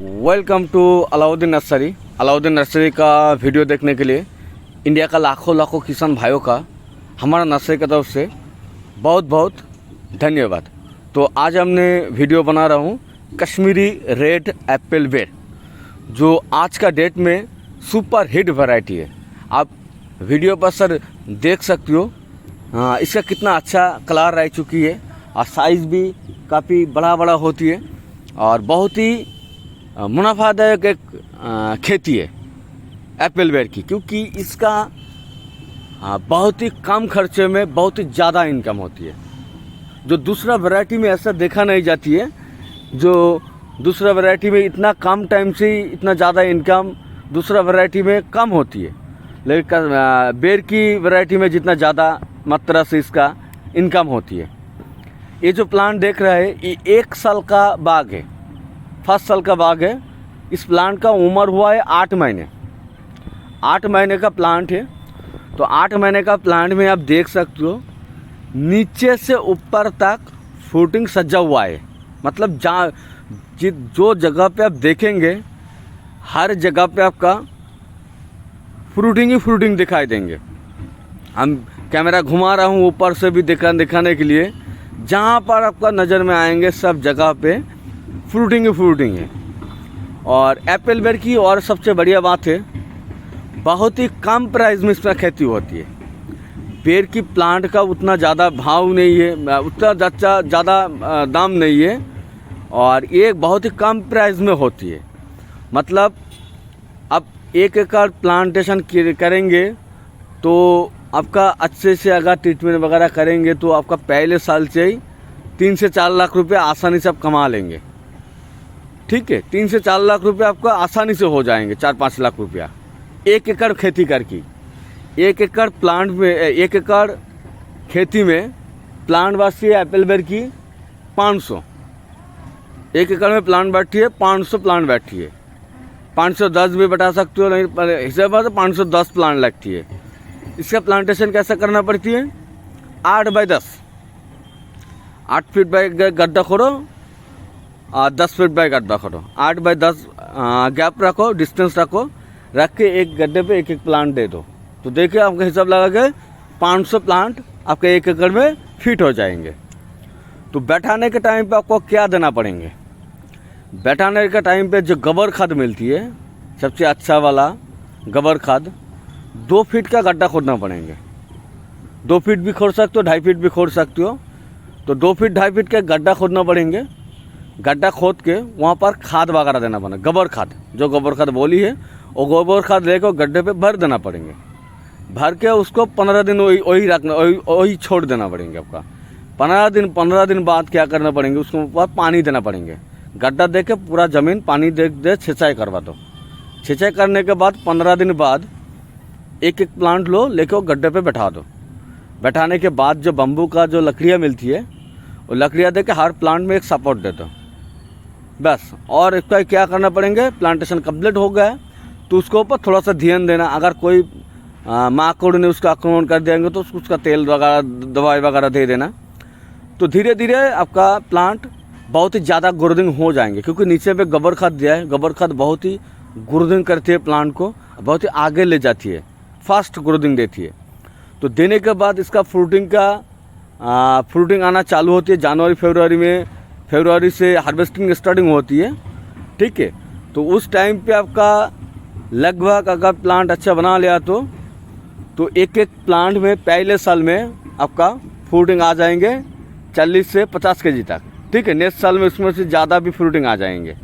Welcome to Alauddin nursery. Alauddin nursery का video देखने के लिए इंडिया का लाखों किसान भाइयों का हमारा नर्सरी की तरफ से बहुत बहुत धन्यवाद। तो आज हमने वीडियो बना रहा हूँ कश्मीरी रेड एप्पल बेर, जो आज का डेट में सुपर हिट वैरायटी है। आप वीडियो पर सर देख सकते हो इसका कितना अच्छा कलर रह चुकी है और साइज़ भी काफ़ी बड़ा होती है और बहुत ही मुनाफादायक एक खेती है एप्पल बेर की, क्योंकि इसका बहुत ही कम खर्चे में बहुत ही ज़्यादा इनकम होती है, जो दूसरा वैरायटी में ऐसा देखा नहीं जाती है। जो दूसरा वैरायटी में इतना कम टाइम से ही इतना ज़्यादा इनकम दूसरा वैरायटी में कम होती है, लेकिन बेर की वैरायटी में जितना ज़्यादा मात्रा से इसका इनकम होती है। ये जो प्लांट देख रहा है ये 1 साल का बाग है, फर्स्ट साल का बाग है। इस प्लांट का उम्र हुआ है 8 महीने। 8 महीने का प्लांट है। तो 8 महीने का प्लांट में आप देख सकते हो नीचे से ऊपर तक फ्रूटिंग सजा हुआ है। मतलब जहाँ जो जगह पे आप देखेंगे हर जगह पे आपका फ्रूटिंग ही फ्रूटिंग दिखाई देंगे। हम कैमरा घुमा रहा हूँ ऊपर से भी दिखाने के लिए, जहाँ पर आपका नज़र में आएंगे सब जगह पे फ्रूटिंग ही फ्रूटिंग है। और एप्पल बेर की और सबसे बढ़िया बात है बहुत ही कम प्राइस में इसमें खेती होती है। बेर की प्लांट का उतना ज़्यादा भाव नहीं है, उतना ज़्यादा दाम नहीं है और ये बहुत ही कम प्राइस में होती है। मतलब अब 1 एकड़ प्लांटेशन करेंगे तो आपका अच्छे से अगर ट्रीटमेंट वगैरह करेंगे तो आपका पहले साल से ही 3 से 4 लाख रुपए आसानी से आप कमा लेंगे। ठीक है, 3 से 4 लाख रुपए आपका आसानी से हो जाएंगे, 4-5 लाख रुपया 1 एकड़ खेती करके। 1 एकड़ प्लांट में 1 एकड़ खेती में प्लांट बढ़ती है एप्पल बेर की 500। 1 एकड़ में प्लांट बैठी है 500 प्लांट बैठी है। 510 भी बता सकते हो, नहीं हिसाब से 510 प्लांट लगती है। इसका प्लांटेशन कैसे करना पड़ती है 8 बाई 10, 8 फीट बाई गड्ढा खोदो और 10 फीट बाई गड्ढा खोदो। 8 बाई 10 गैप रखो, डिस्टेंस रख के एक गड्ढे पे एक प्लांट दे दो। तो देखिए आपका हिसाब लगा के 500 प्लांट आपके 1 एकड़ में फिट हो जाएंगे। तो बैठाने के टाइम पे आपको क्या देना पड़ेंगे, बैठाने के टाइम पे जो गोबर खाद मिलती है सबसे अच्छा वाला गोबर खाद, 2 फीट का गड्ढा खोदना पड़ेंगे। 2 फीट भी खोद सकते हो, 2.5 फीट भी खोद सकते हो। तो 2 फीट 2.5 फीट का गड्ढा खोदना पड़ेंगे। गड्ढा खोद के वहाँ पर खाद वगैरह देना पड़ेगा, गोबर खाद, जो गोबर खाद बोली है वो गोबर खाद लेकर गड्ढे पे भर देना पड़ेंगे। भर के उसको 15 दिन वही रखना, वही छोड़ देना पड़ेंगे। आपका 15 दिन बाद क्या करना पड़ेंगे, उसको ऊपर पानी देना पड़ेंगे। गड्ढा दे के पूरा ज़मीन पानी दे सिंचाई करवा दो। सिंचाई करने के बाद 15 दिन बाद एक प्लांट लो लेके गड्ढे पे बैठा दो। बैठाने के बाद जो बम्बू का जो लकड़ियाँ मिलती है वो लकड़ियाँ दे के हर प्लांट में एक सपोर्ट दे दो बस। और इसका क्या करना पड़ेंगे, प्लांटेशन कंप्लीट हो गया तो उसके ऊपर थोड़ा सा ध्यान देना। अगर कोई माकड़ ने उसका आक्रमण कर देंगे तो उसका तेल वगैरह दवाई वगैरह दे देना। तो धीरे धीरे आपका प्लांट बहुत ही ज़्यादा ग्रोथिंग हो जाएंगे, क्योंकि नीचे पे गोबर खाद दिया है। गोबर खाद बहुत ही ग्रोथिंग करती है प्लांट को, बहुत ही आगे ले जाती है, फास्ट ग्रोथिंग देती है। तो देने के बाद इसका फ्रूटिंग आना चालू होती है जनवरी फरवरी में। फरवरी से हार्वेस्टिंग स्टार्टिंग होती है। ठीक है, तो उस टाइम पे आपका लगभग अगर प्लांट अच्छा बना लिया तो एक प्लांट में पहले साल में आपका फ्रूटिंग आ जाएंगे 40 से 50 केजी तक। ठीक है, नेक्स्ट साल में उसमें से ज़्यादा भी फ्रूटिंग आ जाएंगे।